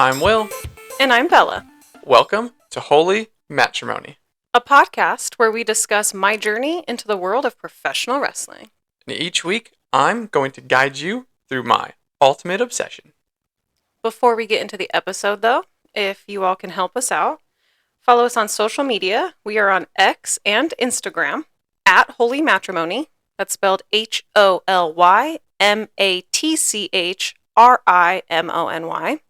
I'm Will. And I'm Bella, Welcome to Holy Matrimony. a podcast where we discuss my journey into the world of professional wrestling. And each week, I'm going to guide you through my ultimate obsession. Before we get into the episode, though, if you all can help us out, follow us on social media. We are on X and Instagram at Holy Matrimony. That's spelled HOLYMATCHRIMONY.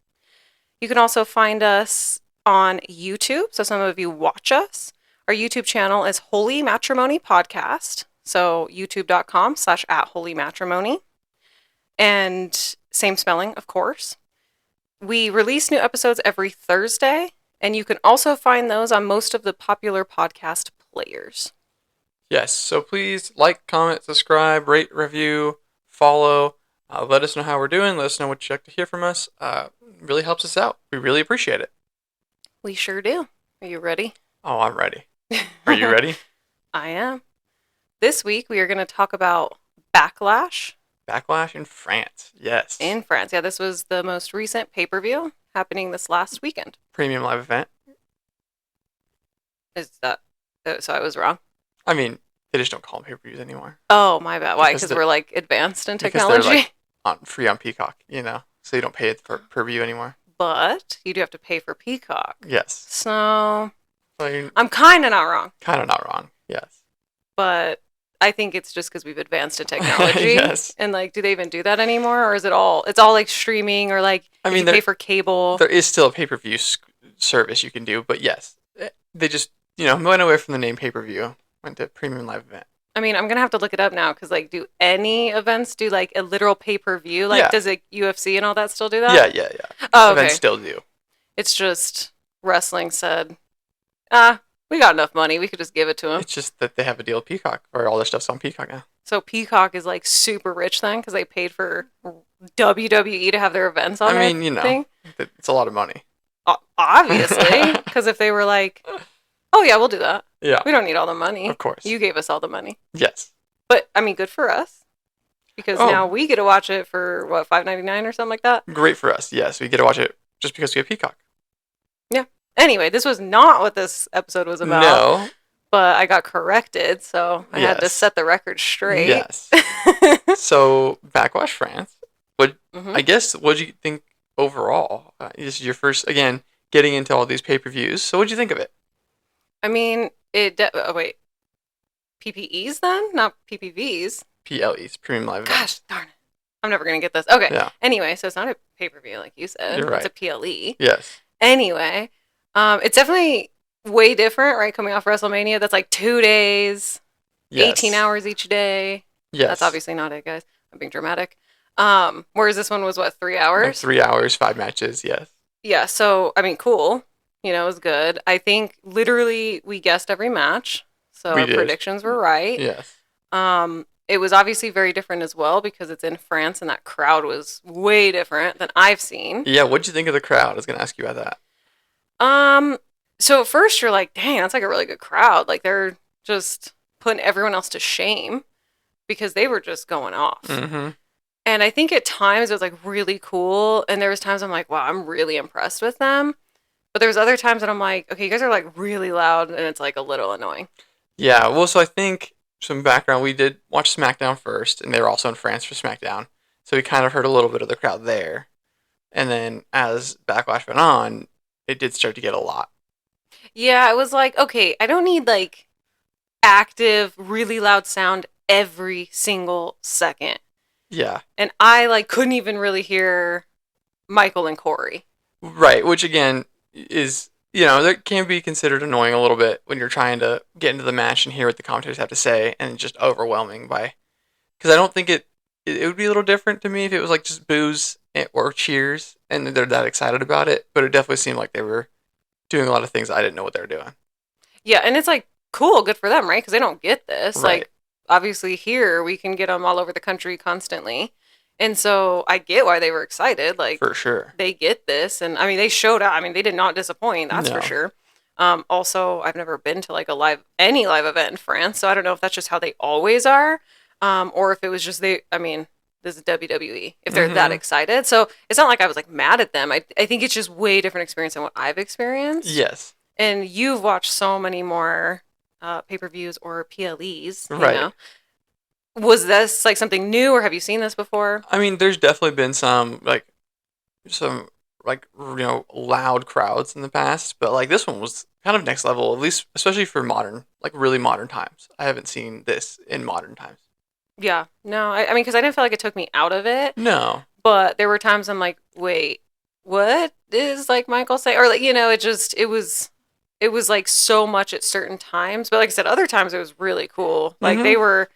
You can also find us on YouTube, so some of you watch us. Our YouTube channel is Holy Matrimony Podcast, so youtube.com/@holymatrimony. And same spelling, of course. We release new episodes every Thursday, and you can also find those on most of the popular podcast players. Yes, so please like, comment, subscribe, rate, review, follow. Let us know how we're doing. Let us know what you'd like to hear from us. Really helps us out. We really appreciate it. We sure do. Are you ready? Oh, I'm ready. Are you ready? I am. This week, we are going to talk about Backlash. Backlash in France. Yes. In France. Yeah, this was the most recent pay-per-view happening this last weekend. Premium live event. Is that... So I was wrong? I mean, they just don't call them pay-per-views anymore. Oh, my bad. Why? Because we're, like, advanced in technology? Because they're, like, free on Peacock, you know? So you don't pay it for per-view anymore. But you do have to pay for Peacock. Yes. So I'm kind of not wrong. Kind of not wrong, yes. But I think it's just because we've advanced in technology. Yes. And, like, do they even do that anymore? Or is it all, it's all, like, streaming or, like, you pay for cable? There is still a pay-per-view service you can do, but yes. They just, went away from the name pay-per-view, went to premium live event. I mean, I'm going to have to look it up now because, like, do any events do, like, a literal pay-per-view? Like, does it UFC and all that still do that? Yeah. Oh, okay. Events still do. It's just wrestling said, we got enough money. We could just give it to them. It's just that they have a deal with Peacock, or all their stuff's on Peacock now. So Peacock is, like, super rich then because they paid for WWE to have their events on thing? It's a lot of money. Obviously. Because if they were like, oh, yeah, we'll do that. Yeah. We don't need all the money. Of course. You gave us all the money. Yes. But, I mean, good for us. Because now we get to watch it for, what, $5.99 or something like that? Great for us, yes. We get to watch it just because we have Peacock. Yeah. Anyway, this was not what this episode was about. No. But I got corrected, so I had to set the record straight. Yes. So, Backlash France. I guess, what did you think overall? This is your first, again, getting into all these pay-per-views. So, what did you think of it? I mean, wait. PPEs then? Not PPVs. PLEs, Premium Live Event. Gosh, darn it. I'm never going to get this. Okay. Yeah. Anyway, so it's not a pay-per-view like you said. You're right. It's a PLE. Yes. Anyway, it's definitely way different, right? Coming off WrestleMania, that's like 2 days, 18 hours each day. Yes. That's obviously not it, guys. I'm being dramatic. Whereas this one was, what, 3 hours? Like 3 hours, 5 matches, yes. Yeah, so, I mean, cool. It was good. I think literally we guessed every match, so our predictions were right. Yes. It was obviously very different as well because it's in France and that crowd was way different than I've seen. Yeah, what'd you think of the crowd? I was going to ask you about that. So at first you're like, dang, that's like a really good crowd. Like they're just putting everyone else to shame because they were just going off. Mm-hmm. And I think at times it was like really cool. And there was times I'm like, wow, I'm really impressed with them. But there was other times that I'm like, okay, you guys are like really loud and it's like a little annoying. Yeah, well, so I think some background, we did watch SmackDown first, and they were also in France for SmackDown. So we kind of heard a little bit of the crowd there. And then as Backlash went on, it did start to get a lot. Yeah, I was like, okay, I don't need like active, really loud sound every single second. Yeah. And I like couldn't even really hear Michael and Corey. Right, which again is, that can be considered annoying a little bit when you're trying to get into the match and hear what the commentators have to say, and just overwhelming because I don't think it would be a little different to me if it was like just boos or cheers and they're that excited about it, but it definitely seemed like they were doing a lot of things I didn't know what they were doing. Yeah, and it's like cool, good for them, right? Because they don't get this. Right. Like obviously here we can get them all over the country constantly. And so I get why they were excited. Like, for sure. They get this. And I mean, they showed up. I mean, they did not disappoint. That's for sure. Also, I've never been to like any live event in France. So I don't know if that's just how they always are. Or if it was just this is WWE if they're that Mm-hmm. excited. So it's not like I was like mad at them. I think it's just way different experience than what I've experienced. Yes. And you've watched so many more pay-per-views or PLEs, you Right. know. Was this like something new, or have you seen this before? I mean, there's definitely been some loud crowds in the past, but like this one was kind of next level, at least especially for modern, like really modern times. I haven't seen this in modern times. Yeah, no, I mean, because I didn't feel like it took me out of it, No. but there were times I'm like, wait, what is like Michael say, or like it was like so much at certain times, but like I said, other times it was really cool. Like Mm-hmm. they were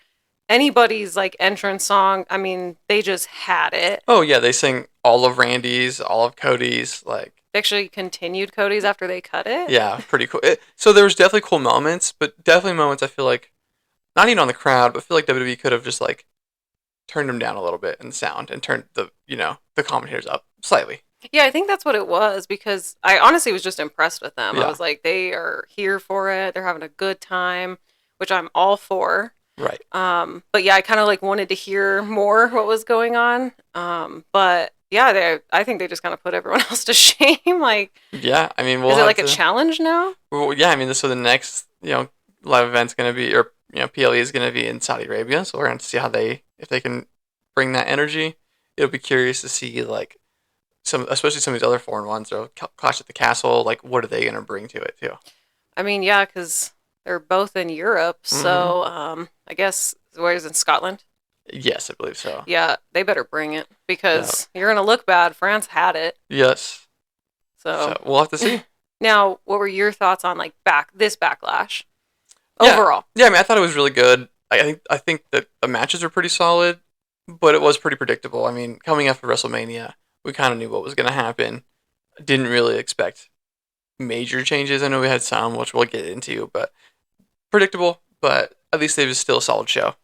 anybody's like entrance song. I mean, they just had it. Oh yeah, they sing all of Randy's, all of Cody's, like They actually continued Cody's after they cut it. yeah, pretty cool. So there was definitely cool moments, but definitely moments I feel like not even on the crowd, but I feel like WWE could have just like turned them down a little bit in sound and turned the commentators up slightly. Yeah, I think that's what it was because I honestly was just impressed with them. I Yeah, was like, they are here for it. They're having a good time, which I'm all for. right. But yeah, I kind of like wanted to hear more what was going on. But yeah, I think they just kind of put everyone else to shame. Like, Yeah, I mean is we'll it have like a to. challenge now? Well, yeah, I mean so the next live event's gonna be or PLE is gonna be in Saudi Arabia, so we're gonna see how they if they can bring that energy. It'll be curious to see like some especially some of these other foreign ones or Clash at the Castle. Like what are they gonna bring to it too? I mean, yeah, because they're both in Europe. Mm-hmm. So I guess where is it, in Scotland? Yes, I believe so. Yeah, they better bring it Yeah. because you're gonna look bad. France had it, Yes. so So we'll have to see. now, what were your thoughts on like this backlash Yeah. overall? Yeah. I mean, I thought it was really good. I think that the matches were pretty solid, but it was pretty predictable. I mean, coming after WrestleMania, we kind of knew what was going to happen. Didn't really expect major changes. I know we had some, which we'll get into, but predictable. But at least it was still a solid show.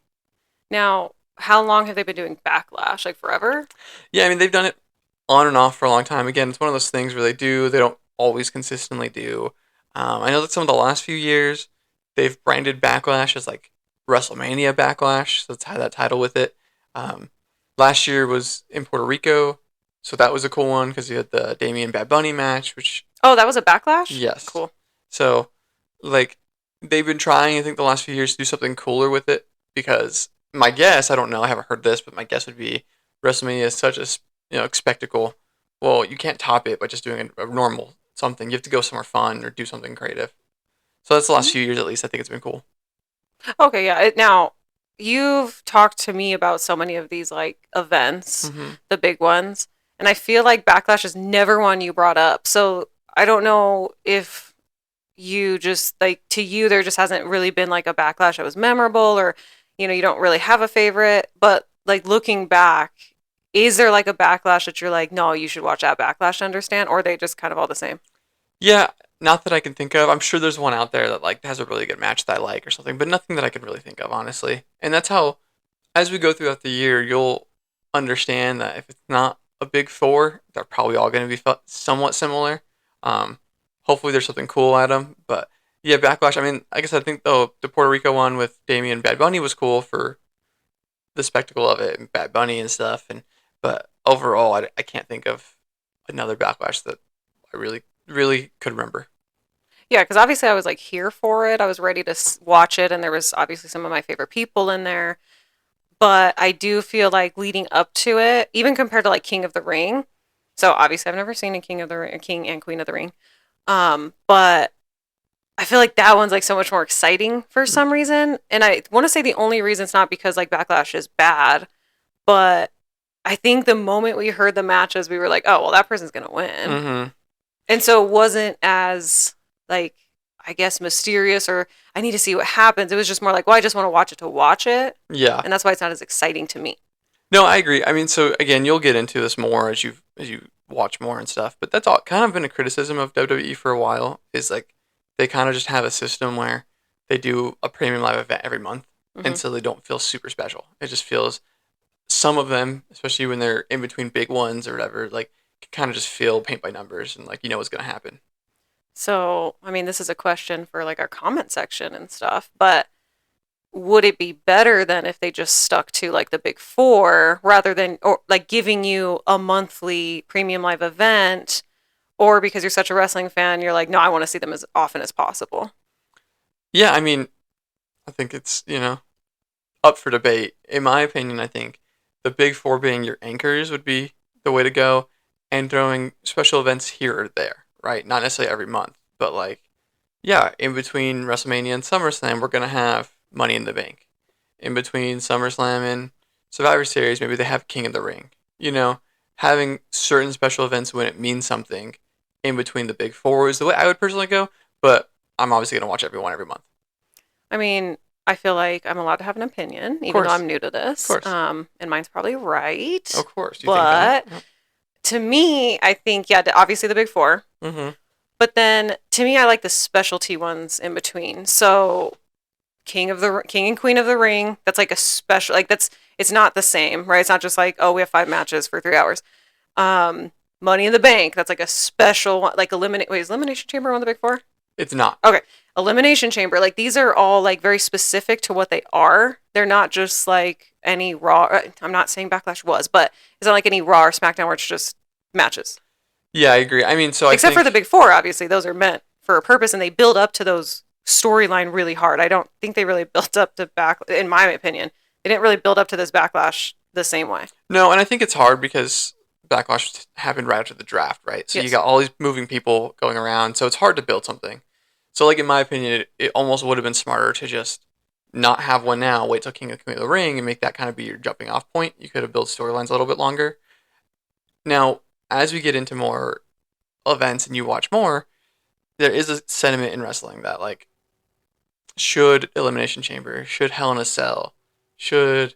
Now, how long have they been doing backlash? Like forever? Yeah, I mean they've done it on and off for a long time. Again, it's one of those things where they don't always consistently do. I know that some of the last few years they've branded Backlash as like WrestleMania Backlash, so it's had that title with it. Um, Last year was in Puerto Rico, so that was a cool one because you had the Damian Bad Bunny match, which Oh, that was a backlash? yes, Cool. so like they've been trying I think the last few years to do something cooler with it because my guess I don't know I haven't heard this but my guess would be WrestleMania is such a spectacle. Well, you can't top it by just doing a normal something. You have to go somewhere fun or do something creative. So that's the last few years at least. I think it's been cool. Okay, yeah. Now, you've talked to me about so many of these like events, Mm-hmm. the big ones, and I feel like backlash is never one you brought up. So I don't know if you just like to you there just hasn't really been like a backlash that was memorable, or you don't really have a favorite. But like looking back, is there like a backlash that you're like, no, you should watch that backlash to understand, or are they just kind of all the same? Yeah, not that I can think of. I'm sure there's one out there that like has a really good match that I like or something, but nothing that I can really think of honestly. And that's how as we go throughout the year, you'll understand that if it's not a big four, they're probably all going to be somewhat similar. Um, Hopefully, there's something cool at them. But yeah, Backlash. I mean, I guess I think the Puerto Rico one with Damian Bad Bunny was cool for the spectacle of it and Bad Bunny and stuff. And but overall, I can't think of another Backlash that I really could remember. Yeah, because obviously I was like here for it. I was ready to watch it, and there was obviously some of my favorite people in there. But I do feel like leading up to it, even compared to like King of the Ring. So obviously I've never seen a King of the Ring, King and Queen of the Ring. But I feel like that one's like so much more exciting for some reason. And I want to say the only reason it's not because like Backlash is bad, but I think the moment we heard the matches, we were like, oh well, that person's gonna win. Mm-hmm. And so it wasn't as like I guess mysterious or I need to see what happens. It was just more like, well, I just want to watch it, Yeah. and that's why it's not as exciting to me. No, I agree. I mean, so again, you'll get into this more as you watch more and stuff. But that's all kind of been a criticism of WWE for a while. Is like they kind of just have a system where they do a premium live event every month, and Hmm. so they don't feel super special. It just feels some of them, especially when they're in between big ones or whatever, like can kind of just feel paint by numbers and like you know what's gonna happen. So, I mean, this is a question for like our comment section and stuff, but would it be better than if they just stuck to like the big four rather than or like giving you a monthly premium live event, or because you're such a wrestling fan, you're like, no, I want to see them as often as possible. Yeah, I mean, I think it's, up for debate. In my opinion, I think the big four being your anchors would be the way to go, and throwing special events here or there, right? Not necessarily every month, but like, yeah, in between WrestleMania and SummerSlam, we're gonna have Money in the Bank. In between SummerSlam and Survivor Series, maybe they have King of the Ring. You know, having certain special events when it means something in between the big four is the way I would personally go. But I'm obviously gonna watch everyone every month. I mean, I feel like I'm allowed to have an opinion, Of even though course, I'm new to of this. course, And mine's probably right. of course. You think that? But to me, I think, yeah, obviously the big four. Mm-hmm. But then to me, I like the specialty ones in between. So King and Queen of the Ring, that's like a special, like that's, it's not the same, right? It's not just like, oh, we have 5 matches for 3 hours. Um, Money in the Bank, that's like a special one, like wait, is Elimination Chamber one of the big four? It's not. Okay. Elimination Chamber, like these are all like very specific to what they are. They're not just like any Raw. I'm not saying Backlash was, but it's not like any Raw or SmackDown where it's just matches. Yeah, I agree. I mean, so I Except for the think big four, obviously, those are meant for a purpose and they build up to those storyline really hard. I don't think they really built up to in my opinion, they didn't really build up to this Backlash the same way. no, and I think it's hard because Backlash happened right after the draft, right? So you Yes. got all these moving people going around, so it's hard to build something. So, like in my opinion, it almost would have been smarter to just not have one now, wait till King of the Ring, and make that kind of be your jumping off point. You could have built storylines a little bit longer. Now, as we get into more events and you watch more, there is a sentiment in wrestling that like should Elimination Chamber, should Hell in a Cell, should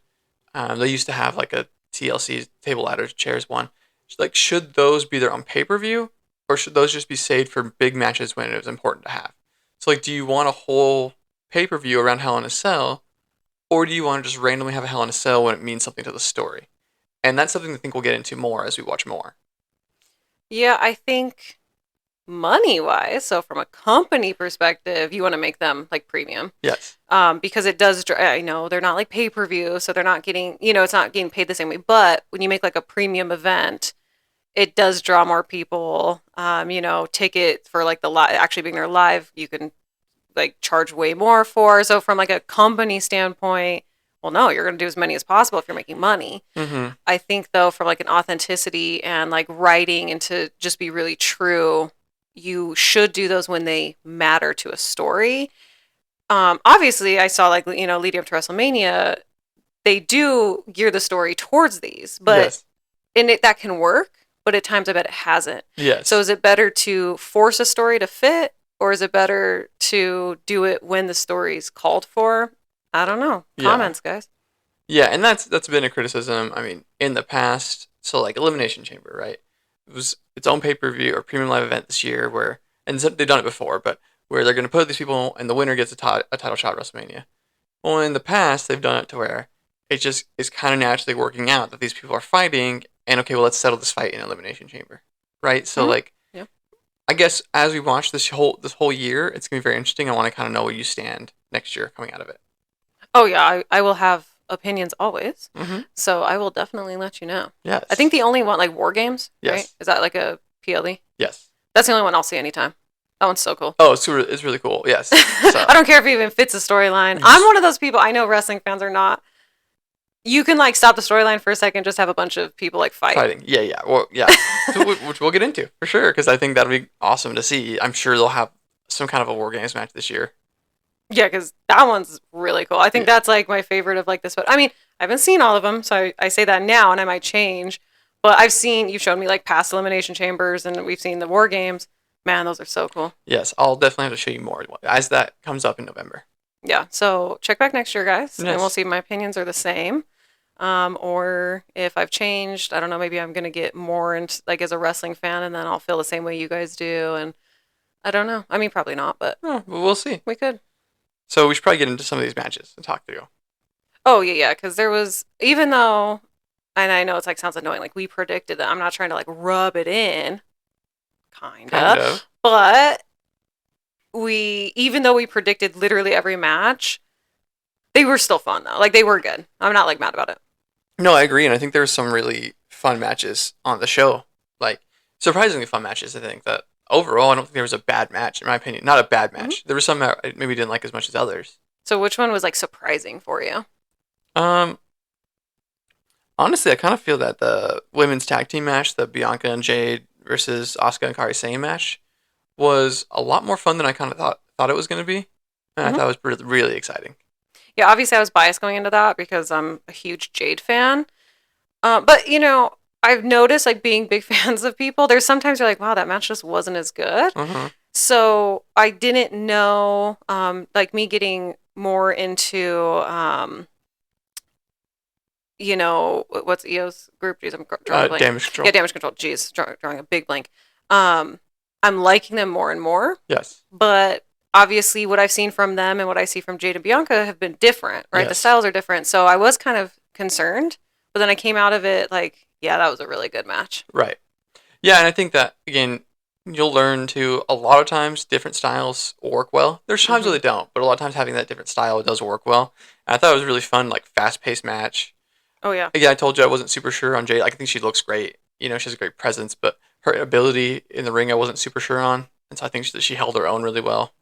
they used to have like a TLC table ladders chairs one. Like, should those be there on pay per view, or should those just be saved for big matches when it was important to have? So, like, do you want a whole pay per view around Hell in a Cell, or do you want to just randomly have a Hell in a Cell when it means something to the story? And that's something I think we'll get into more as we watch more. Yeah, I think money wise, so from a company perspective, you want to make them like premium. Yes. Because it does, I know they're not like pay per view, so they're not getting, it's not getting paid the same way. But when you make like a premium event, it does draw more people. Tickets for like the actually being there live, you can like charge way more for. So from like a company standpoint, well, no, you're going to do as many as possible if you're making money. Mm-hmm. I think though, from like an authenticity and like writing and to just be really true, you should do those when they matter to a story. Obviously, I saw like leading up to WrestleMania, they do gear the story towards these, but Yes. that can work. But at times, I bet it hasn't. So, Yes. is it better to force a story to fit, or is it better to do it when the story's called for? I don't know. Yeah. Comments, guys. Yeah, and that's been a criticism. I mean, in the past, so like Elimination Chamber, right? It was its own pay per view or premium live event this year, where and they've done it before, but where they're going to put these people and the winner gets a title shot at WrestleMania. Well, in the past, they've done it to where it just is kind of naturally working out that these people are fighting, and okay, well, let's settle this fight in Elimination Chamber, right? So Mm-hmm. like, Yeah. I guess as we watch this whole year, it's gonna be very interesting. I want to kind of know where you stand next year coming out of it. Oh yeah, I will have opinions always. Mm-hmm. So I will definitely let you know. I think Yes. the only one like War Games, right? Yes. Is that like a PLE? Yes. That's the only one I'll see anytime. That one's so cool. Oh, it's really cool. Yes. So I don't care if it even fits a storyline. I'm one of those people. I know wrestling fans are not. You can like stop the storyline for a second, just have a bunch of people like fight. fighting. Yeah, yeah. Well, yeah. Which we'll get into for sure, because I think that'll be awesome to see. I'm sure they'll have some kind of a War Games match this year. Yeah, because that one's really cool. I think Yeah. that's like my favorite of like this. But I mean, I haven't seen all of them, so I say that now, and I might change. But you've shown me like past elimination chambers, and we've seen the War Games. Man, those are so cool. Yes, I'll definitely have to show you more as that comes up in November. Yeah, so check back next year, guys, and we'll Yes. see if my opinions are the same. Or if I've changed, I don't know, maybe I'm going to get more into like as a wrestling fan and then I'll feel the same way you guys do. And I don't know. I mean, probably not, but Oh, well, we'll see. we could. So we should probably get into some of these matches and talk through. Oh, yeah, yeah. Because there was, even though, and I know it's like sounds annoying, like we predicted that. I'm not trying to like rub it in, kind Kind of. of. But even though we predicted literally every match, They were still fun though. Like they were good. I'm not like mad about it. No, I agree, and I think there were some really fun matches on the show. Like surprisingly fun matches. I think that overall, I don't think there was a bad match in my opinion. Not a bad Hmm. match. There were some that I maybe didn't like as much as others. So which one was like surprising for you? Um, Honestly, I kind of feel that the women's tag team match, the Bianca and Jade versus Asuka and Kairi Sane match, was a lot more fun than I kind of thought it was going to be, and I Hmm. thought it was really, really exciting. Yeah, obviously I was biased going into that because I'm a huge Jade fan. But I've noticed like being big fans of people. There's sometimes you're like, wow, that match just wasn't as good. Uh-huh. So I didn't know, like me getting more into, what's EO's group? Jeez, I'm drawing a blank. Damage Yeah, control. Damage Control. Jeez, drawing a big blank. Um, I'm liking them more and more, Yes. but obviously what I've seen from them and what I see from Jade and Bianca have been different, right? The Yes. styles are different. So I was kind of concerned, but then I came out of it like, yeah, that was a really good match. Right. Yeah, and I think that again, you'll learn to a lot of times different styles work well. There's times where Hmm. they don't, but a lot of times having that different style does work well. And I thought it was a really fun, like fast paced match. Oh yeah. Again, I told you I wasn't super sure on Jade. I think she looks great. You know, she has a great presence, but her ability in the ring I wasn't super sure on, and so I think that she held her own really well.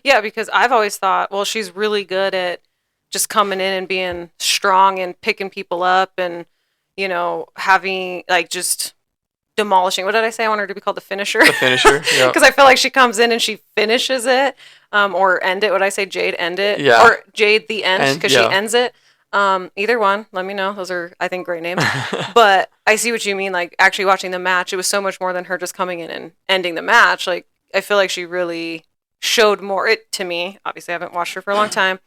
Yeah, because I've always thought, well, she's really good at just coming in and being strong and picking people up and, having like just demolishing. What did I say? I want her to be called the finisher. The finisher, yeah, Because I feel like she comes in and she finishes it, or end it. What I say? Jade end it, yeah, or Jade the end and because she yeah. ends it. Either one. Let me know. Those are, I think, great names. But I see what you mean. Like actually watching the match, it was so much more than her just coming in and ending the match. Like I feel like she really showed more it to me. Obviously, I haven't watched her for a long time.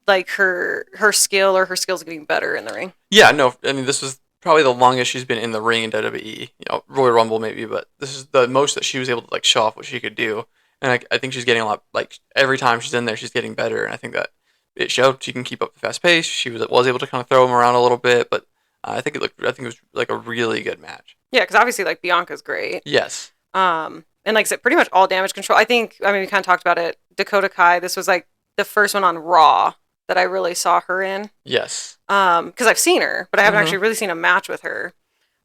Like her skill or her skills getting better in the ring. Yeah, no, I mean this was probably the longest she's been in the ring in WWE. You know, Royal Rumble maybe, but this is the most that she was able to like show off what she could do. And I think she's getting a lot like every time she's in there, she's getting better. And I think that it showed she can keep up the fast pace. She was able to kind of throw him around a little bit, but I think it was like a really good match. Yeah, because obviously like Bianca's great. Yes, And like I said, pretty much all Damage Control. I think, I mean, we kind of talked about it. Dakota Kai, this was like the first one on Raw that I really saw her in. yes, Because I've seen her, but I haven't hmm actually really seen a match with her.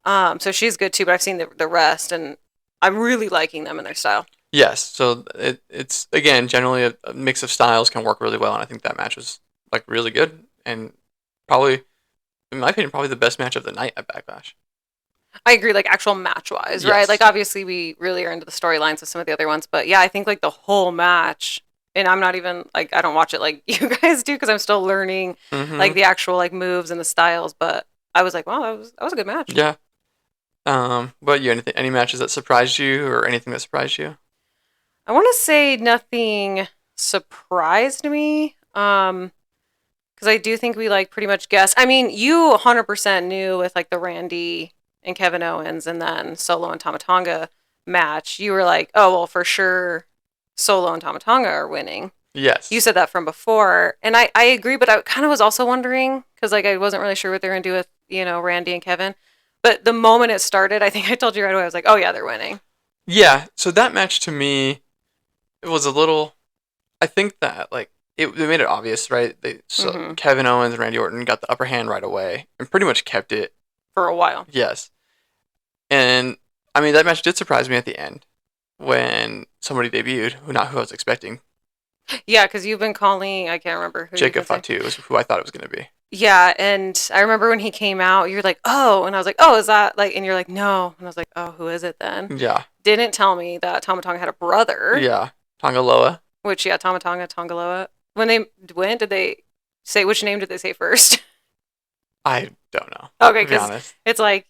So she's good too, but I've seen the rest, and I'm really liking them and their style. yes. So it's again generally a mix of styles can work really well, and I think that match was like really good and probably, in my opinion, probably the best match of the night at Backlash. I agree, like actual match wise, right? Like Yes. obviously we really are into the storylines of some of the other ones, but yeah, I think like the whole match, and I'm not even like I don't watch it like you guys do because I'm still learning like Mm-hmm. the actual like moves and the styles, but I was like, wow, that was a good match. Yeah. But you any matches that surprised you or anything that surprised you? I want to say nothing surprised me. Because I do think we like pretty much guessed. I mean, you 100% knew with like the Randy and Kevin Owens and then Solo and Tamatonga match. You were like, oh, well, for sure, Solo and Tamatonga are winning. You Yes. said that from before. And I agree, but I kind of was also wondering because like I wasn't really sure what they were going to do with, Randy and Kevin. But the moment it started, I think I told you right away, I was like, oh, yeah, they're winning. Yeah. So that match to me, it was a little. I think that like they made it obvious, right? Hmm. Kevin Owens and Randy Orton got the upper hand right away and pretty much kept it. For a while. Yes. And I mean that match did surprise me at the end when somebody debuted, not who I was expecting. Yeah, because you've been calling, I can't remember who you've Jacob been saying. Fatu was who I thought it was going to be. Yeah, and I remember when he came out, you're like, "Oh," and I was like, "Oh, is that like?" And you're like, "No," and I was like, "Oh, who is it then?" Yeah. Didn't tell me that Tomatonga had a brother, Yeah. Tongaloa. which yeah, Tomatonga, Tongaloa. When they went, did they say which name did they say first? I don't know. Okay, To be because honest. it's like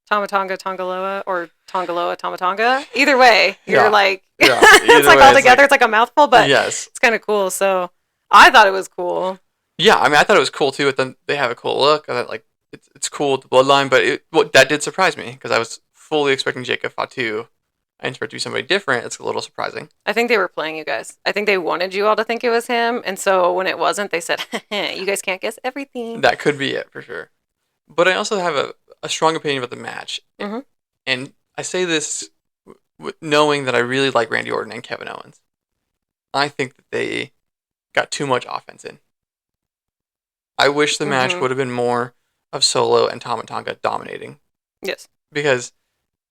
Tomatonga, Tongaloa, or Tongaloa, Tomatonga. Either way, you're Yeah. like, Yeah. it's Either like way, all it's together. like It's like a mouthful, but yes. it's kind of cool. So I thought it was cool. Yeah, I mean, I thought it was cool too. But then they have a cool look. I thought like it's cool with the bloodline, but that did surprise me because I was fully expecting Jacob Fatu and for it to be somebody different. It's a little surprising. I think they were playing you guys. I think they wanted you all to think it was him, and so when it wasn't, they said, "You guys can't guess everything." That could be it for sure. But I also have a strong opinion about the match, Hmm. and I say this knowing that I really like Randy Orton and Kevin Owens. I think that they got too much offense in. I wish the match Mm-hmm. would have been more of Solo and Tama Tonga dominating Yes. because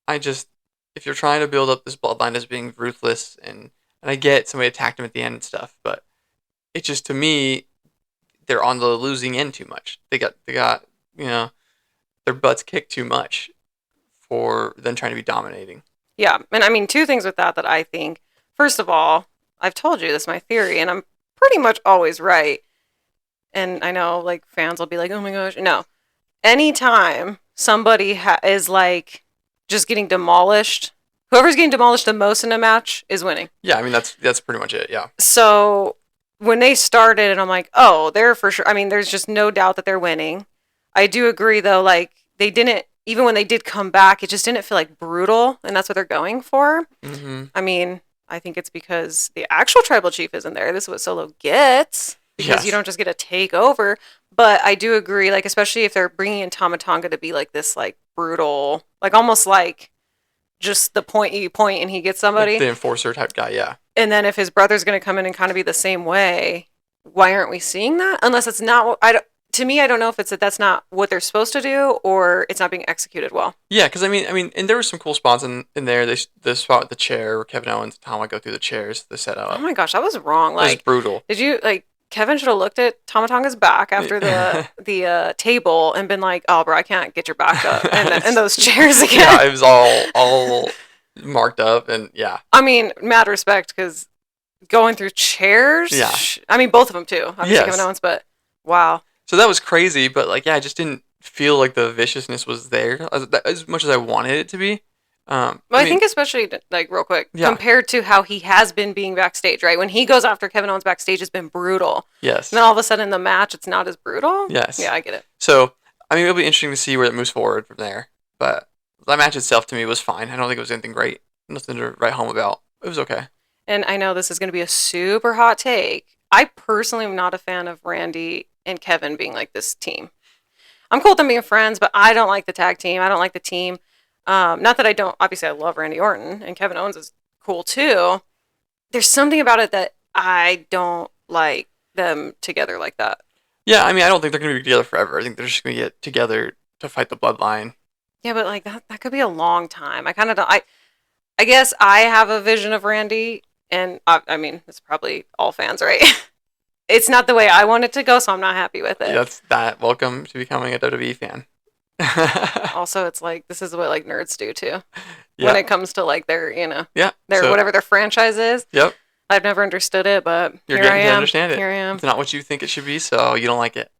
I just if you're trying to build up this bloodline as being ruthless and I get somebody attacked him at the end and stuff, but it just to me they're on the losing end too much. They got you know their butts kicked too much for them trying to be dominating. Yeah. And I mean, two things with that I think. First of all, I've told you this is my theory, and I'm pretty much always right. And I know like fans will be like, "Oh my gosh, no." Anytime somebody is like just getting demolished, whoever's getting demolished the most in a match is winning. Yeah, I mean that's pretty much it. Yeah. So when they started, and I'm like, oh, they're for sure. I mean, there's just no doubt that they're winning. I do agree though, like they didn't even when they did come back, it just didn't feel like brutal, and that's what they're going for. Mm-hmm. I mean, I think it's because the actual tribal chief isn't there. This is what Solo gets because you Yes. don't just get to take over. But I do agree, like especially if they're bringing in Tama Tonga to be like this, like brutal, like almost like just the point you point and he gets Like somebody. the enforcer type guy. Yeah. And then if his brother's going to come in and kind of be the same way, why aren't we seeing that? Unless it's not what I don't. To me, I don't know if it's that that's not what they're supposed to do or it's not being executed well. Yeah, because I mean, and there were some cool spots in there. The spot with the chair where Kevin Owens and Tama go through the chairs, the Oh setup. my gosh, I was wrong. It was Like, brutal. did you like Kevin should have looked at Tamatonga's back after yeah, the table and been like, "Oh, bro, I can't get your back up in those chairs yeah, again." it was all marked up, and yeah, I mean, mad respect because going through yeah, chairs. I mean, both of them too. Obviously, Kevin yes. Owens, but wow. So that was crazy, but like, yeah, I just didn't feel like the viciousness was there as much as I wanted it to be. Well, I I mean, think especially like real quick yeah, compared to how he has been being backstage, right? When he goes after Kevin Owens backstage, it's been brutal. And yes, then all of a sudden in the match, it's not as brutal. yes. Yeah, I get it. So I mean, it'll be interesting to see where it moves forward from there. But that match itself to me was fine. I don't think it was anything great. Nothing to write home about. It was okay. And I know this is going to be a super hot take. I personally am not a fan of Randy and Kevin being like this team. I'm cool with them being friends, but I don't like the tag team. I don't like the team. Not that I don't. Obviously, I love Randy Orton and Kevin Owens is cool too. There's something about it that I don't like them together like that. Yeah, I mean, I don't think they're going to be together forever. I think they're just going to get together to fight the bloodline. Yeah, but like that could be a long time. I kind of don't. I guess I have a vision of Randy, and I mean, it's probably all fans, right? It's not the way I want it to go, so I'm not happy with Yeah, it. that's that. Welcome to becoming a WWE fan. Also, it's like this is what like nerds do too. When yeah, it comes to like their, yeah. their So, whatever their franchise is. yep, I've never understood it, but you're here I getting to am. understand it. Here I am. It's not what you think it should be, so you don't like it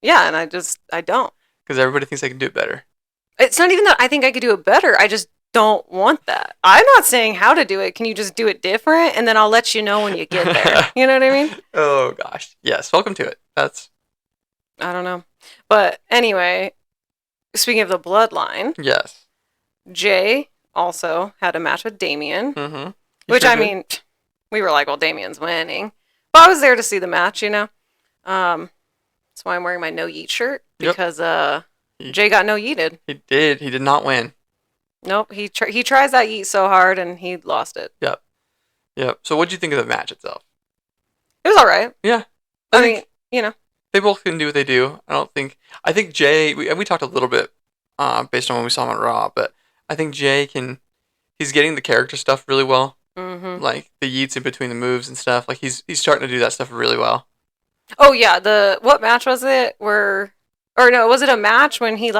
Yeah, and I don't. because everybody thinks they can do it better. It's not even that I think I could do it better. I just don't want that. I'm not saying how to do it. Can you just do it different, and then I'll let you know when you get there. You know what I mean? Oh gosh, yes. Welcome to it. That's I don't know, but anyway, speaking of the bloodline, yes. Jay also had a match with Damien, Mm-hmm. which I mean, we were like, well, Damien's winning, but I was there to see the match. That's why I'm wearing my no yeet shirt Yep. because He, Jay got no yeeted. he did. He did not win. Nope, he tries that yeet so hard and he lost it. Yep. Yep. So what do you think of the match itself? It was all right. Yeah. I think mean, you know, they both can do what they do. I think Jay. We talked a little bit based on when we saw him on Raw, but I think Jay can. He's getting the character stuff really well. hmm Like the yeets in between the moves and stuff. Like he's starting to do that stuff really well. Oh yeah, the what match was it? Where or no, was it a match when he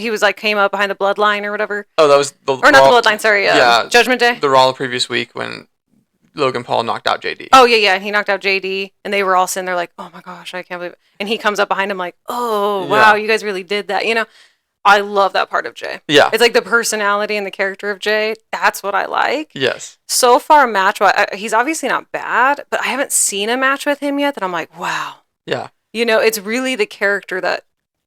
was like came up behind the bloodline or whatever? Oh, that was the Or not Raw, the bloodline, sorry, yeah, Judgment Day. the Raw the previous week when Logan Paul knocked out JD. Oh yeah, he knocked out JD, and they were all sitting there like, "Oh my gosh, I can't believe it!" And he comes up behind him like, "Oh wow, Yeah. you guys really did that." I love that part of Jay. Yeah. It's like the personality and the character of Jay. That's what I like. Yes. So far, match wise, he's obviously not bad, but I haven't seen a match with him yet that I'm like, wow. Yeah. It's really the character that,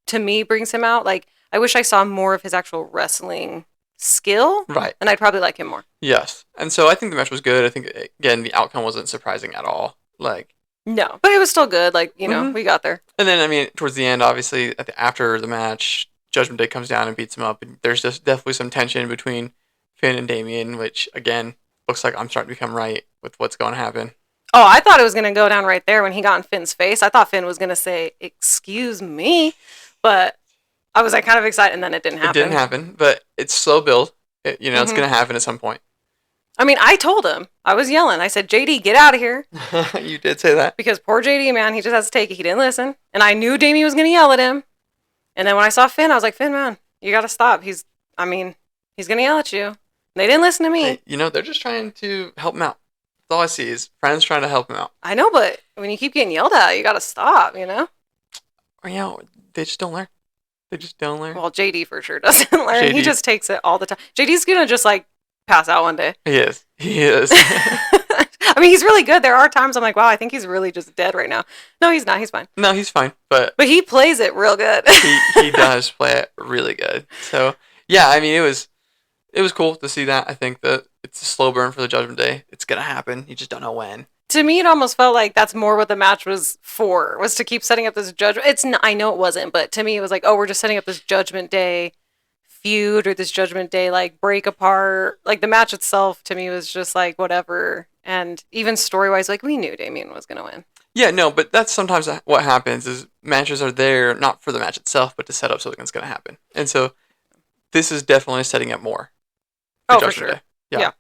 to me, brings him out. Like, I wish I saw more of his actual wrestling skill, Right. and I'd probably like him more. Yes. And so I think the match was good. I think again the outcome wasn't surprising at all. Like, No, but it was still good. Like, Mhm. we got there. and then I mean towards the end, obviously after the match, Judgment Day comes down and beats him up. And there's just definitely some tension between Finn and Damien, which again looks like I'm starting to become right with what's going to happen. Oh, I thought it was gonna go down right there when he got in Finn's face. I thought Finn was gonna say, "Excuse me," but I was like kind of excited, and then it didn't It didn't happen. happen, but it's slow build. It's hmm gonna happen at some point. I mean, I told him. I was yelling. I said, "JD, get out of here," You did say that. because poor JD, man, he just has to take it. He didn't listen, and I knew Damien was gonna yell at him. And then when I saw Finn, I was like, "Finn, man, you gotta stop. I mean, he's gonna yell at you." And they didn't listen to me. Hey, they're just trying to help him out. That's all I see is friends trying to help him out. I know, but when you keep getting yelled at, you gotta stop. Or, they just don't learn. They just don't learn. Well, JD for sure doesn't learn. He JD, just takes it all the time. JD's gonna just like pass out one day. he is. He is. I mean, he's really good. There are times I'm like, wow, I think he's really just dead right now. No, he's not. He's fine. No, he's fine, but But he plays it real good. he does play it really good. So yeah, I mean it was cool to see that. I think that it's a slow burn for the Judgment Day. It's gonna happen. You just don't know when. To me, it almost felt like that's more what the match was for, was to keep setting up this judgment. I know it wasn't, but to me, it was like, oh, we're just setting up this Judgment Day feud or this Judgment Day like break apart. Like the match itself to me was just like whatever. And even story wise, like we knew Damien was gonna win. Yeah, no, but that's sometimes what happens is matches are there not for the match itself, but to set up something that's gonna happen. And so this is definitely setting up more for Oh, for Judgment sure. Day.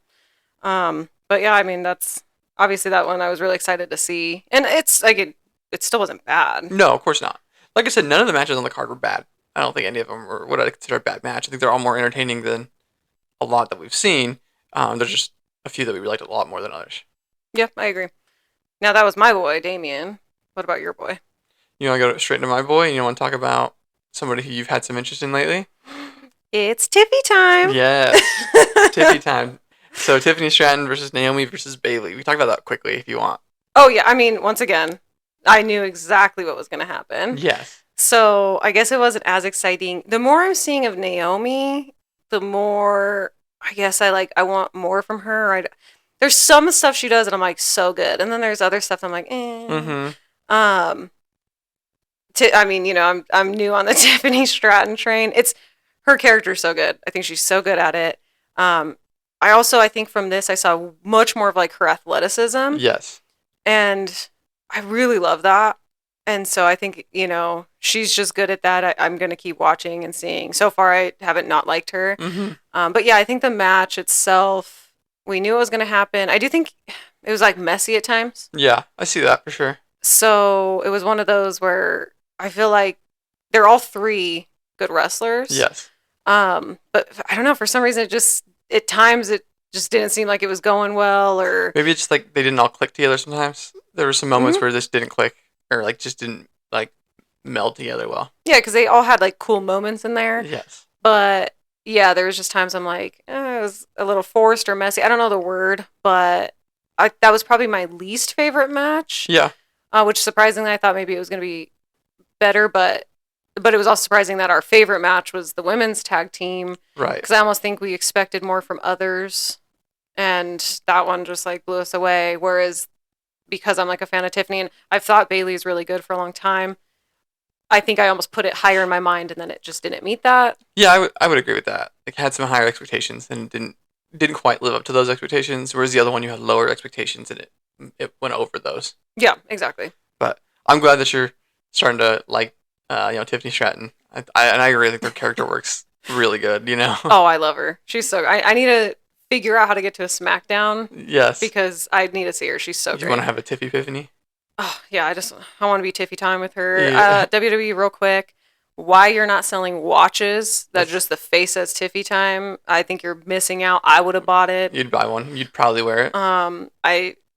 Yeah. But yeah, I mean that's obviously that one I was really excited to see, and it's like it still wasn't bad. No, of course not. Like I said, none of the matches on the card were bad. I don't think any of them were what I consider a bad match. I think they're all more entertaining than a lot that we've seen. There's just a few that we liked a lot more than others. Yeah, I agree. Now that was my boy, Damien. What about your boy? You want to go straight into my boy? You want to talk about somebody who you've had some interest in lately? It's Tiffy time. Yes, Tiffy time. So Tiffany Stratton versus Naomi versus Bailey. We can talk about that quickly if you want. Oh yeah, I mean, once again, I knew exactly what was going to happen. Yes. So I guess it wasn't as exciting. The more I'm seeing of Naomi, the more I guess I want more from her. There's some stuff she does and I'm like so good, and then there's other stuff I'm like, eh. Mm-hmm. Um, I mean, I'm new on the Tiffany Stratton train. It's her character's so good. I think she's so good at it. I think from this I saw much more of like her athleticism, Yes. and I really love that. And so I think she's just good at that. I'm gonna keep watching and seeing. So far, I haven't not liked her. Mm-hmm. But yeah, I think the match itself, we knew it was gonna happen. I do think it was like messy at times. Yeah, I see that for sure. So it was one of those where I feel like they're all three good wrestlers. Yes. But I don't know, for some reason at times it just didn't seem like it was going well, or Maybe it's just like they didn't all click together sometimes. There were some moments Mhm. where this didn't click or like just didn't like meld together well. yeah, because they all had like cool moments in there. Yes. But yeah, there was just times I'm like, it was a little forced or messy. I don't know the word, but that was probably my least favorite match. Yeah. Which surprisingly I thought maybe it was going to be better, but it was also surprising that our favorite match was the women's tag team, Right. because I almost think we expected more from others, and that one just like blew us away. Whereas because I'm like a fan of Tiffany and I've thought Bailey's really good for a long time, I think I almost put it higher in my mind, and then it just didn't meet that. Yeah, I would agree with that. Like had some higher expectations and didn't quite live up to those expectations. Whereas the other one you had lower expectations and it went over those. Yeah, exactly. But I'm glad that you're starting to like Tiffany Stratton. And I really think her character works really good. Oh, I love her. She's so. I need to figure out how to get to a SmackDown Yes. because I need to see her. She's so You great. want to have a Tiffy epiphany? Oh yeah, I want to be Tiffy time with her. Yeah. WWE real quick. Why you're not selling watches that just the face says Tiffy time? I think you're missing out. I would have bought it. You'd buy one. You'd probably wear it.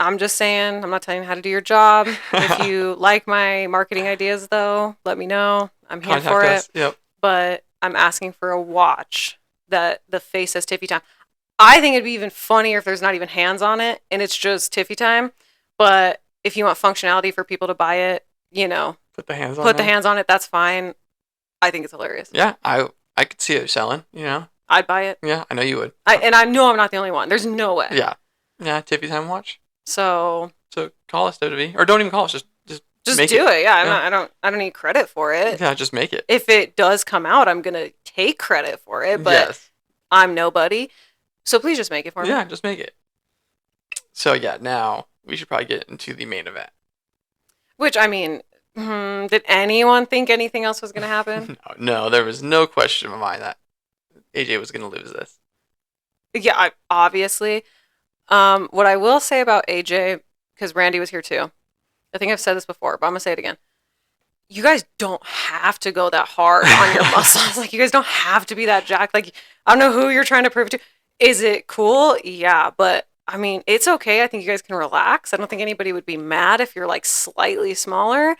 I'm just saying. I'm not telling you how to do your job. If you like my marketing ideas, though, let me know. I'm here Contact for us. it. Yep. But I'm asking for a watch that the face says Tiffy time. I think it'd be even funnier if there's not even hands on it and it's just Tiffy time. But if you want functionality for people to buy it, Put the hands on. put the there. hands on it. That's fine. I think it's hilarious. Yeah, I could see it selling. I'd buy it. Yeah, I know you would. And I know I'm not the only one. There's no way. Yeah. Yeah, Tiffy time watch. So So call us WWE, or don't even call us. Just make do it. Yeah, Yeah. I don't need credit for it. Yeah, just make it. If it does come out, I'm gonna take credit for it. But Yes. I'm nobody. So please just make it for me. Yeah, just make it. So yeah, now we should probably get into the main event. Which, I mean, did anyone think anything else was going to happen? No, there was no question in my mind that AJ was going to lose this. Yeah, obviously. What I will say about AJ, because Randy was here too, I think I've said this before, but I'm going to say it again. You guys don't have to go that hard on your muscles. Like, you guys don't have to be that jacked. Like, I don't know who you're trying to prove it to. Is it cool? Yeah, but I mean, it's okay. I think you guys can relax. I don't think anybody would be mad if you're like slightly smaller.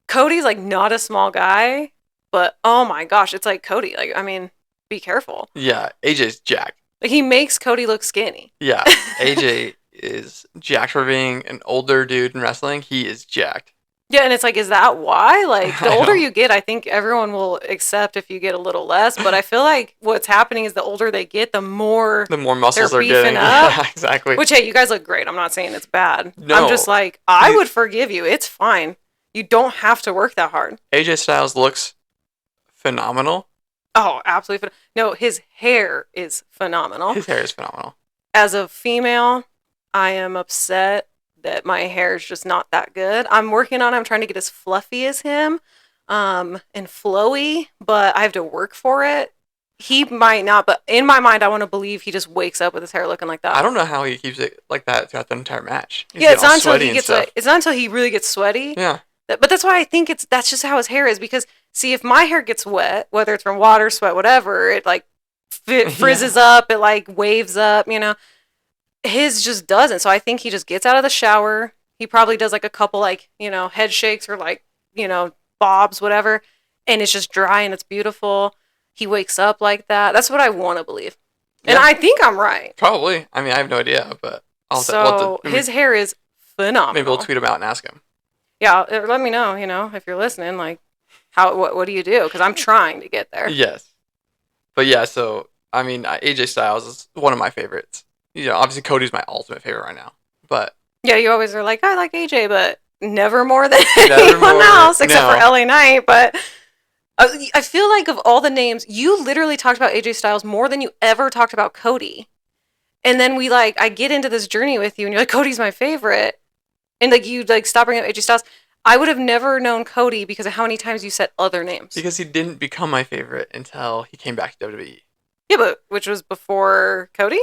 Cody's like not a small guy, but oh my gosh, it's like Cody. Like, I mean, be careful. Yeah, AJ's jacked. Like, he makes Cody look skinny. Yeah, AJ is jacked for being an older dude in wrestling. He is jacked. Yeah, and it's like, is that why? Like, the I older know. you get, I think everyone will accept if you get a little less. But I feel like what's happening is the older they get, the more The more muscles they're they're getting. beefing up. Yeah, exactly. Which, hey, you guys look great. I'm not saying it's bad. No. I'm just like, I would forgive you. It's fine. You don't have to work that hard. AJ Styles looks phenomenal. Oh, absolutely. No, his hair is phenomenal. His hair is phenomenal. As a female, I am upset that my hair is just not that good. I'm working on it. I'm trying to get as fluffy as him, and flowy, but I have to work for it. He might not, but in my mind, I want to believe he just wakes up with his hair looking like that. I don't know how he keeps it like that throughout the entire match. He's Yeah, it's getting all not until sweaty he and gets stuff. it's not until he really gets sweaty. Yeah. But that's why I think that's just how his hair is. Because see, if my hair gets wet, whether it's from water, sweat, whatever, it like frizzes up, it like waves up. His just doesn't. So I think he just gets out of the shower. He probably does like a couple like head shakes or like bobs, whatever, and it's just dry and it's beautiful. He wakes up like that. That's what I want to believe, and Yeah. I think I'm right. Probably. I mean, I have no idea, but His hair is phenomenal. maybe we'll tweet him out and ask him. Yeah, let me know, if you're listening, like, what do you do? Because I'm trying to get there. Yes. But yeah, so, I mean, AJ Styles is one of my favorites. Obviously Cody's my ultimate favorite right now. But Yeah, you always are like, I like AJ, but never more than Never anyone more, else, except no. for LA Knight. But I feel like of all the names, you literally talked about AJ Styles more than you ever talked about Cody. And then I get into this journey with you, and you're like, Cody's my favorite. And like you stop bringing up AJ Styles. I would have never known Cody because of how many times you said other names. because he didn't become my favorite until he came back to WWE. Yeah, but which was before Cody?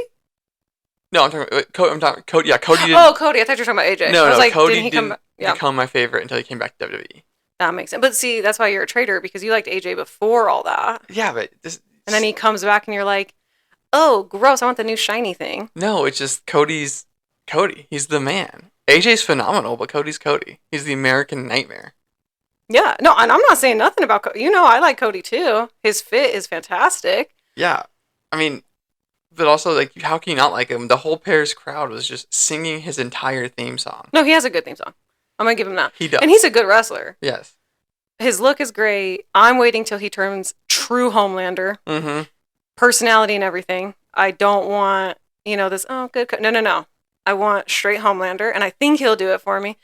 No, I'm talking Cody. Yeah, Cody didn't. Oh, Cody. I thought you were talking about AJ. No, I was like, Cody didn't he come? Yeah, become my favorite until he came back to WWE. that makes sense. But see, that's why you're a traitor, because you liked AJ before all that. Yeah, but And then he comes back and you're like, oh, gross, I want the new shiny thing. No, it's just Cody's Cody. He's the man. AJ's phenomenal, but Cody's Cody. He's the American Nightmare. Yeah, no, and I'm not saying nothing about Cody. I like Cody too. His fit is fantastic. Yeah, I mean, but also, like, how can you not like him? The whole Paris crowd was just singing his entire theme song. No, he has a good theme song. I'm going to give him that. He does. And he's a good wrestler. Yes. His look is great. I'm waiting till he turns true Homelander. Mm-hmm. Personality and everything. I don't want, this, oh, good. No. I want straight Homelander, and I think he'll do it for me.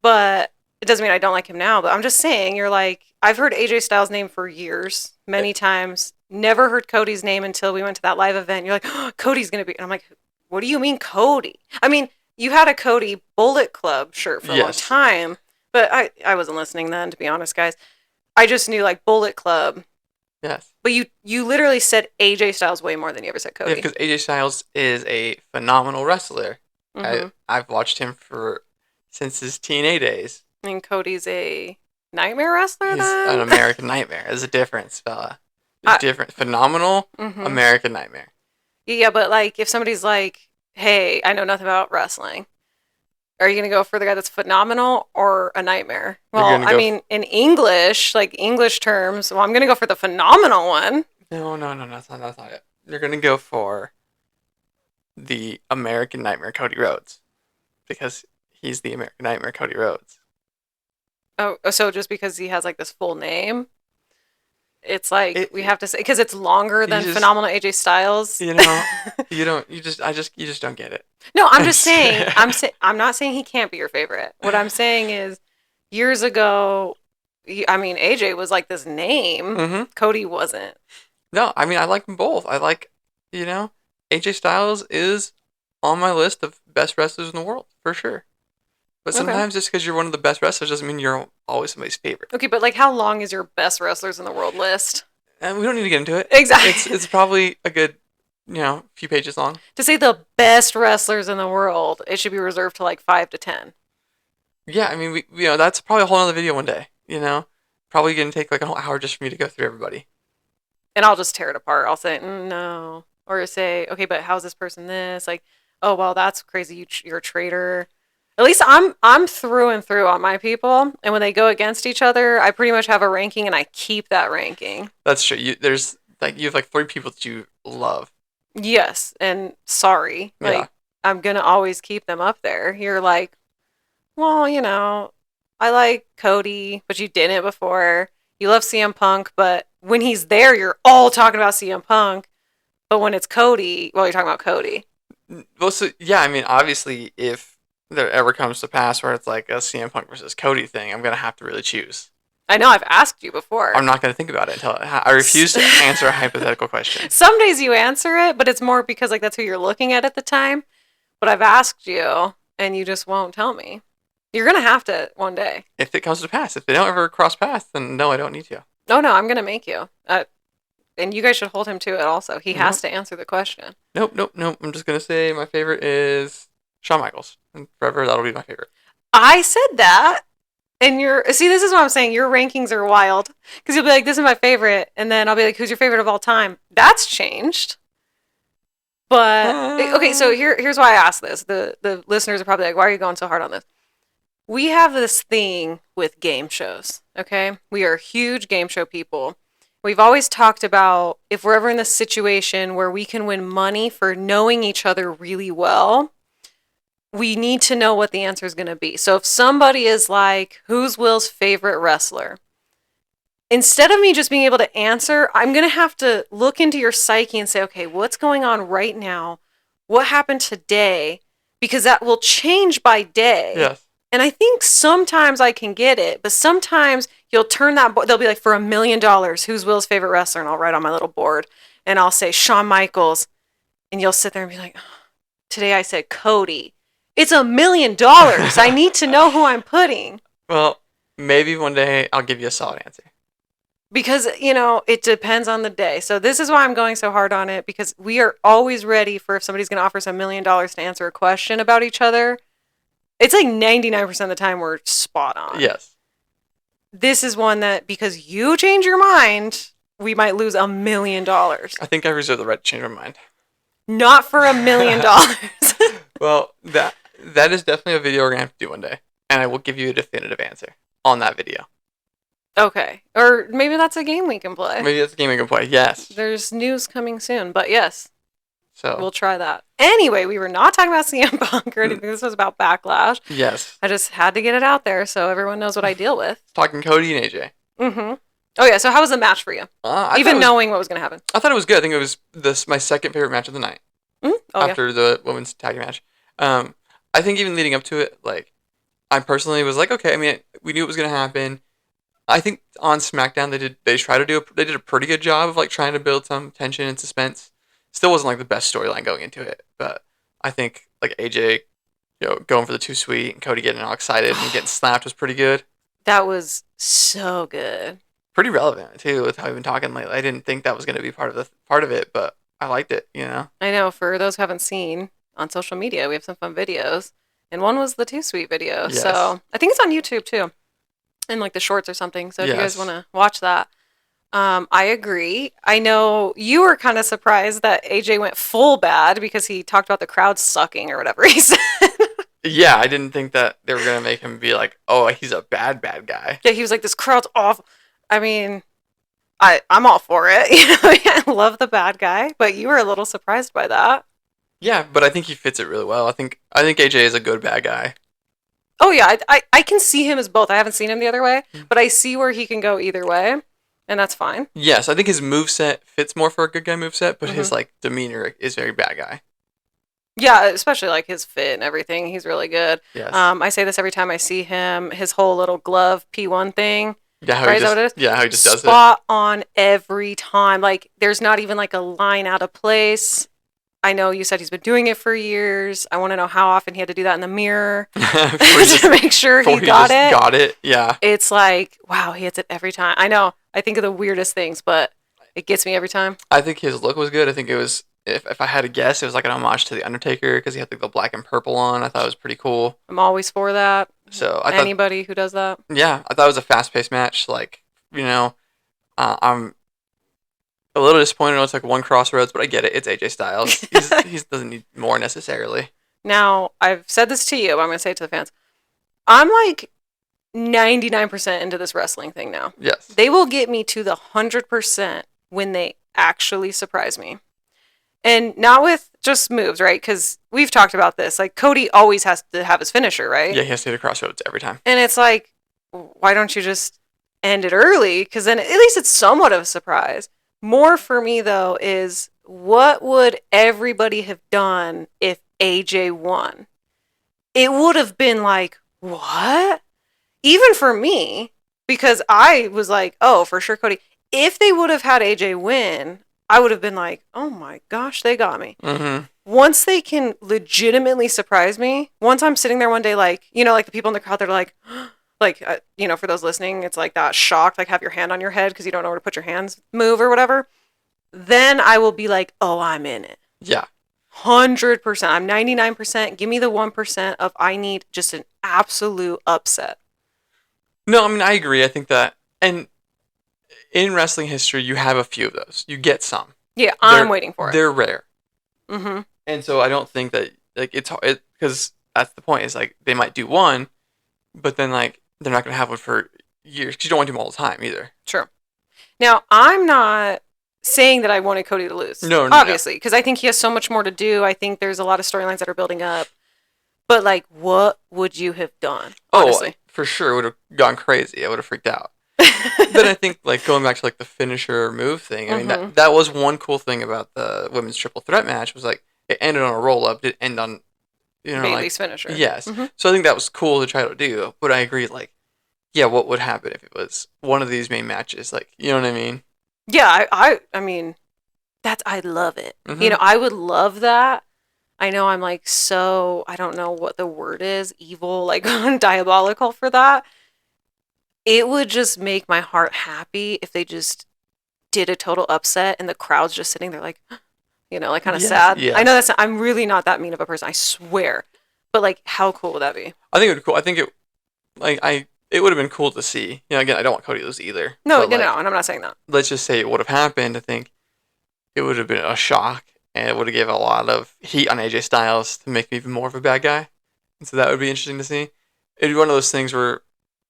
But it doesn't mean I don't like him now. But I'm just saying, you're like, I've heard AJ Styles' name for years, many times. Never heard Cody's name until we went to that live event. You're like, oh, Cody's going to be. And I'm like, what do you mean Cody? I mean, you had a Cody Bullet Club shirt for a long time. But I wasn't listening then, to be honest, guys. I just knew, like, Bullet Club. Yes. But you literally said AJ Styles way more than you ever said Cody. Yeah, because AJ Styles is a phenomenal wrestler. Mm-hmm. I've watched him since his TNA days. And Cody's a nightmare wrestler, He's then? an American Nightmare. There's a difference, fella. There's different. Phenomenal Mm-hmm. American Nightmare. Yeah, but, like, if somebody's like, hey, I know nothing about wrestling, are you going to go for the guy that's phenomenal or a nightmare? Well, I mean, in English, like English terms, I'm going to go for the phenomenal one. No, that's not it. You're going to go for the American Nightmare Cody Rhodes. Because he's the American Nightmare Cody Rhodes. Oh, so just because he has, like, this full name? It's like, we have to say, because it's longer than phenomenal AJ Styles. You just don't get it. No, I'm just saying, I'm not saying he can't be your favorite. What I'm saying is, years ago, I mean, AJ was like this name. Mm-hmm. Cody wasn't. No, I mean, I like them both. I like, AJ Styles is on my list of best wrestlers in the world, for sure. But Okay. sometimes just because you're one of the best wrestlers doesn't mean you're always somebody's favorite. Okay, but like, how long is your best wrestlers in the world list? And we don't need to get into it. Exactly. It's probably a good, few pages long. To say the best wrestlers in the world, it should be reserved to like 5 to 10. Yeah, I mean, that's probably a whole other video one day. Probably gonna take like a whole hour just for me to go through everybody. And I'll just tear it apart. I'll say no, or say, okay, but how's this person this? Like, oh well, that's crazy. You're a traitor. At least I'm through and through on my people, and when they go against each other, I pretty much have a ranking, and I keep that ranking. That's true. You have like 3 people that you love. Yes, and sorry, Yeah. like I'm gonna always keep them up there. You're like, well, I like Cody, but you didn't before. You love CM Punk, but when he's there, you're all talking about CM Punk. But when it's Cody, well, you're talking about Cody. Well, so yeah, I mean, obviously, if there ever comes to pass where it's like a CM Punk versus Cody thing, I'm gonna have to really choose. I know I've asked you before. I'm not gonna think about it until I refuse to answer a hypothetical question. Some days you answer it, but it's more because like that's who you're looking at the time. But I've asked you, and you just won't tell me. You're gonna have to one day. If it comes to pass, if they don't ever cross paths, then no, I don't need to. Oh no, I'm gonna make you. And you guys should hold him to it. Also, he has to answer the question. Nope. I'm just gonna say my favorite is Shawn Michaels, and forever that'll be my favorite. I said that, and see. This is what I'm saying. Your rankings are wild because you'll be like, "This is my favorite," and then I'll be like, "Who's your favorite of all time?" That's changed. But okay, so here's why I asked this. The listeners are probably like, "Why are you going so hard on this?" We have this thing with game shows. Okay, we are huge game show people. We've always talked about if we're ever in this situation where we can win money for knowing each other really well, we need to know what the answer is going to be. So if somebody is like, who's Will's favorite wrestler? Instead of me just being able to answer, I'm going to have to look into your psyche and say, okay, what's going on right now? What happened today? Because that will change by day. Yes. And I think sometimes I can get it, but sometimes you'll turn that, they'll be like, for $1 million, who's Will's favorite wrestler? And I'll write on my little board and I'll say Shawn Michaels. And you'll sit there and be like, oh, today I said Cody. It's $1 million. I need to know who I'm putting. Well, maybe one day I'll give you a solid answer. Because, it depends on the day. So this is why I'm going so hard on it, because we are always ready for if somebody's going to offer us $1 million to answer a question about each other. It's like 99% of the time we're spot on. Yes. This is one that, because you change your mind, we might lose $1 million. I think I reserve the right to change my mind. Not for $1 million. Well, that is definitely a video we're going to have to do one day. And I will give you a definitive answer on that video. Okay. Or maybe that's a game we can play. Maybe that's a game we can play, yes. There's news coming soon, but yes. So we'll try that. Anyway, we were not talking about CM Punk or anything. This was about Backlash. Yes. I just had to get it out there so everyone knows what I deal with. Talking Cody and AJ. Mm-hmm. Oh, yeah. So how was the match for you? Even knowing what was going to happen. I thought it was good. I think it was my second favorite match of the night. After the women's tag match. I think even leading up to it, like, I personally was like, okay, I mean, we knew it was going to happen. I think on SmackDown they did a pretty good job of like trying to build some tension and suspense. Still wasn't like the best storyline going into it, but I think like AJ, going for the too sweet and Cody getting all excited and getting slapped was pretty good. That was so good. Pretty relevant too with how we've been talking lately. I didn't think that was going to be part of it, but I liked it. I know. For those who haven't seen on social media, we have some fun videos, and one was the too sweet video. Yes. So I think it's on YouTube too, in like the shorts or something. So if you guys want to watch that. I agree. I know you were kind of surprised that AJ went full bad because he talked about the crowd sucking or whatever he said. Yeah, I didn't think that they were going to make him be like, oh, he's a bad guy. Yeah, he was like, this crowd's awful. I mean, I'm all for it. I love the bad guy, but you were a little surprised by that. Yeah, but I think he fits it really well. I think AJ is a good bad guy. Oh, yeah, I can see him as both. I haven't seen him the other way, but I see where he can go either way. And that's fine. Yes, I think his moveset fits more for a good guy moveset, but his like demeanor is very bad guy. Yeah, especially like his fit and everything. He's really good. Yes. I say this every time I see him. His whole little glove P1 thing. Yeah, how right? he just, Is that what it is? Yeah, how he just does it. Spot on every time. Like there's not even like a line out of place. I know you said he's been doing it for years. I want to know how often he had to do that in the mirror just, to make sure before he he got just it. got it. Yeah. It's like, wow, he hits it every time. I know. I think of the weirdest things, but it gets me every time. I think his look was good. I think it was, if I had to guess, it was like an homage to The Undertaker because he had like the black and purple on. I thought it was pretty cool. I'm always for that. So I thought, Anybody who does that. yeah, I thought it was a fast paced match. Like, you know, I'm a little disappointed. It's like one crossroads, but I get it. It's AJ Styles. He doesn't need more necessarily. Now, I've said this to you, but I'm going to say it to the fans. I'm like 99% into this wrestling thing now. Yes. They will get me to the 100% when they actually surprise me. And not with just moves, right? Because we've talked about this. Like, Cody always has to have his finisher, right? Yeah, he has to hit the crossroads every time. And it's like, why don't you just end it early? Because then at least it's somewhat of a surprise. More for me, though, is what would everybody have done if AJ won? It would have been like, what? Even for me, because I was like, oh, for sure, Cody. If they would have had AJ win, I would have been like, oh my gosh, they got me. Mm-hmm. Once they can legitimately surprise me, once I'm sitting there one day, like, like the people in the crowd, they're like, for those listening, it's like that shocked, like have your hand on your head because you don't know where to put your hands move or whatever. Then I will be like, oh, I'm in it. Yeah. 100%. I'm 99%. Give me the 1% of I need just an absolute upset. No, I mean, I agree. I think that, and in wrestling history, you have a few of those. You get some. Yeah, I'm waiting for it. They're rare. Mm-hmm. And so I don't think that, like, because that's the point. Is like, they might do one, but then, like, they're not going to have one for years because you don't want to do them all the time either. Sure. Now, I'm not saying that I wanted Cody to lose. No, obviously, because I think he has so much more to do. I think there's a lot of storylines that are building up. But, like, what would you have done? Honestly? Oh, for sure. It would have gone crazy. I would have freaked out. Then I think, like, going back to, like, the finisher move thing, I mean, that was one cool thing about the women's triple threat match was, like, it ended on a roll-up. It ended on, Bayley's finisher. Yes. Mm-hmm. So I think that was cool to try to do. But I agree, like, yeah, what would happen if it was one of these main matches? Like, you know what I mean? Yeah, I mean, I love it. Mm-hmm. I would love that. I know I'm like I don't know what the word is, evil, like diabolical for that. It would just make my heart happy if they just did a total upset and the crowd's just sitting there like, like kind of sad. Yes. I know I'm really not that mean of a person, I swear. But like, how cool would that be? I think it would be cool. I think it would have been cool to see. Again, I don't want Cody to lose either. No, and I'm not saying that. Let's just say it would have happened. I think it would have been a shock, and it would have given a lot of heat on AJ Styles to make me even more of a bad guy. And so that would be interesting to see. It'd be one of those things where,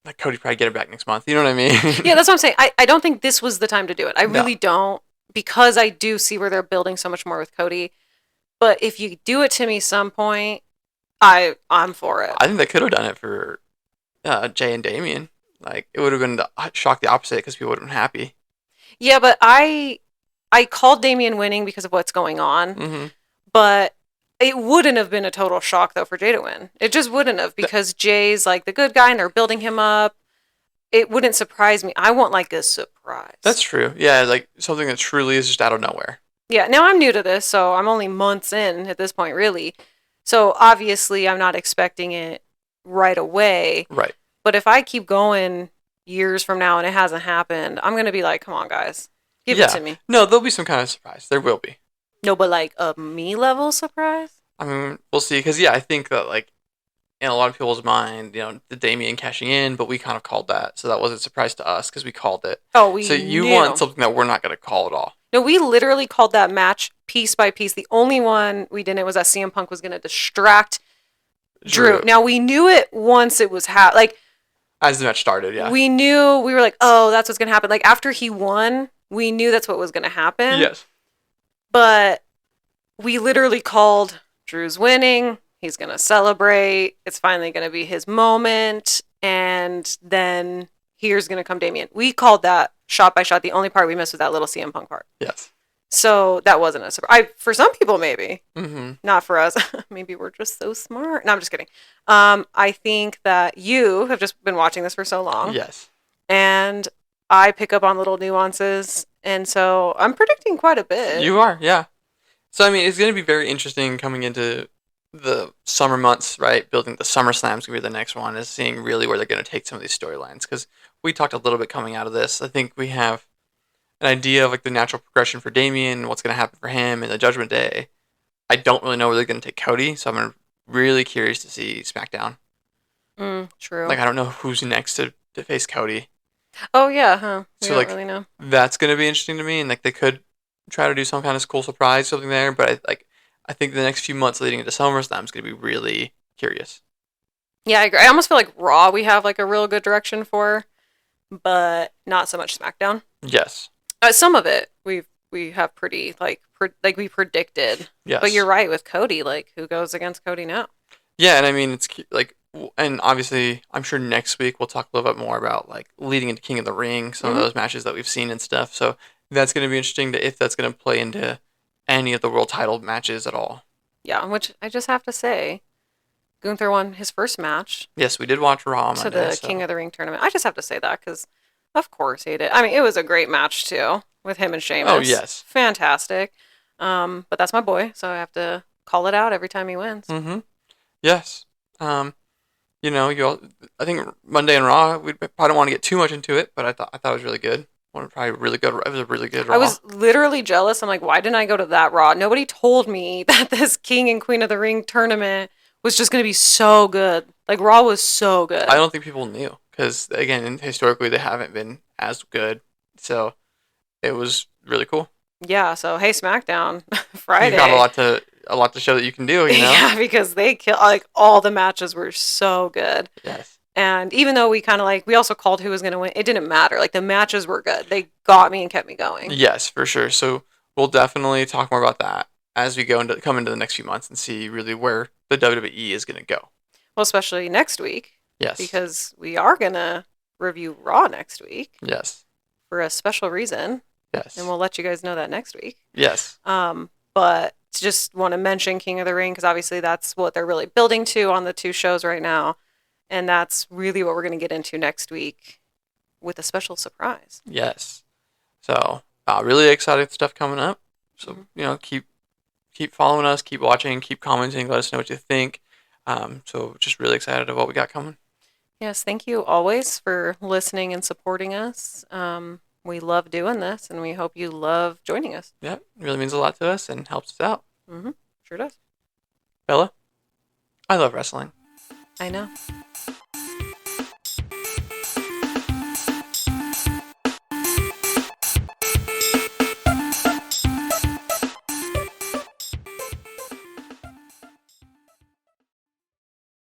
like, Cody probably get it back next month. You know what I mean? Yeah, that's what I'm saying. I don't think this was the time to do it. I really don't, because I do see where they're building so much more with Cody. But if you do it to me some point, I'm for it. I think they could have done it for Jay and Damian. Like, it would have been the shock the opposite because people would have been happy. Yeah, but I called Damian winning because of what's going on. Mm-hmm. But it wouldn't have been a total shock, though, for Jay to win. It just wouldn't have, because Jay's, like, the good guy, and they're building him up. It wouldn't surprise me. I want, like, a surprise. That's true. Yeah, like, something that truly is just out of nowhere. Yeah, now I'm new to this, so I'm only months in at this point, really. So, obviously, I'm not expecting it right away. Right. But if I keep going years from now and it hasn't happened, I'm going to be like, come on, guys. Give it to me. No, there'll be some kind of surprise. There will be. No, but like a me-level surprise? I mean, we'll see. Because, yeah, I think that, like, in a lot of people's mind, the Damian cashing in, but we kind of called that. So that wasn't a surprise to us because we called it. Oh, we So you knew. want something that we're not going to call at all. No, we literally called that match piece by piece. The only one we didn't was that CM Punk was going to distract Drew. Now, we knew it once it was like, as the match started, yeah. We knew, we were like, oh, that's what's going to happen. Like, after he won, we knew that's what was going to happen. Yes. But we literally called Drew's winning. He's going to celebrate. It's finally going to be his moment. And then here's going to come Damian. We called that shot by shot. The only part we missed was that little CM Punk part. Yes. So that wasn't a surprise. For some people, maybe. Mm-hmm. Not for us. Maybe we're just so smart. No, I'm just kidding. I think that you have just been watching this for so long. Yes. And I pick up on little nuances. And so I'm predicting quite a bit. You are, yeah. So I mean, it's going to be very interesting coming into the summer months, right? Building the SummerSlam is going to be the next one. Is seeing really where they're going to take some of these storylines because we talked a little bit coming out of this. I think we have an idea of like the natural progression for Damian, what's going to happen for him in the Judgment Day. I don't really know where they're going to take Cody, so I'm really curious to see SmackDown. True. Like I don't know who's next to face Cody, Oh yeah, huh? We so don't like really know. that's going to be interesting to me, and like they could try to do some kind of cool surprise something there, but I think the next few months leading into SummerSlam is going to be really curious. Yeah, I agree. I almost feel like Raw we have like a real good direction for, but not so much SmackDown. Yes. Some of it we have pretty like we predicted. But you're Yes. right with Cody. Like who goes against Cody now? Yeah, and I mean it's like, and obviously I'm sure next week we'll talk a little bit more about like leading into King of the Ring, some of Hmm. those matches that we've seen and stuff. So that's going to be interesting to if that's going to play into any of the world title matches at all. Yeah, which I just have to say, Gunther won his first match Yes, we did watch Raw on to Monday, the King so of the Ring tournament. I just have to say that because, of course, he did. I mean, it was a great match too with him and oh Sheamus. yes. Fantastic. But that's my boy, so I have to call it out every time he wins. Mm-hmm. Yes. Um, I think Monday and Raw we probably don't want to get too much into it, but I thought it was really good. Probably really good. It was a really good I Raw. was literally jealous. I'm like, why didn't I go to that Raw? Nobody told me that this King and Queen of the Ring tournament was just going to be so good. Like, Raw was so I good. don't think people knew because again, historically they haven't been as good. So it was really cool. Yeah, so hey, SmackDown, You've got Friday. a lot to show that you can do. Yeah, because they kill like all the matches were so good. Yes. And even though we kind of like, we also called who was going to win, it didn't matter. Like, the matches were good. They got me and kept me going. Yes, for sure. So we'll definitely talk more about that as we come into the next few months and see really where the WWE is going to go. Well, especially next week, Yes. because we are going to review Raw next week Yes. for a special reason. And Yes. we'll let you guys know that next week. Yes. But just want to mention King of the Ring because obviously that's what they're really building to on the two shows right now. And that's really what we're going to get into next week with a special surprise. Yes. So really exciting stuff coming up. So Mhm. keep following us, keep watching, keep commenting, let us know what you think. So just really excited of what we got coming. Yes, thank you always for listening and supporting us. We love doing this, and we hope you love joining us. Yeah, it really means a lot to us and helps us out. Mm-hmm. Sure does. Bella, I love wrestling. I know.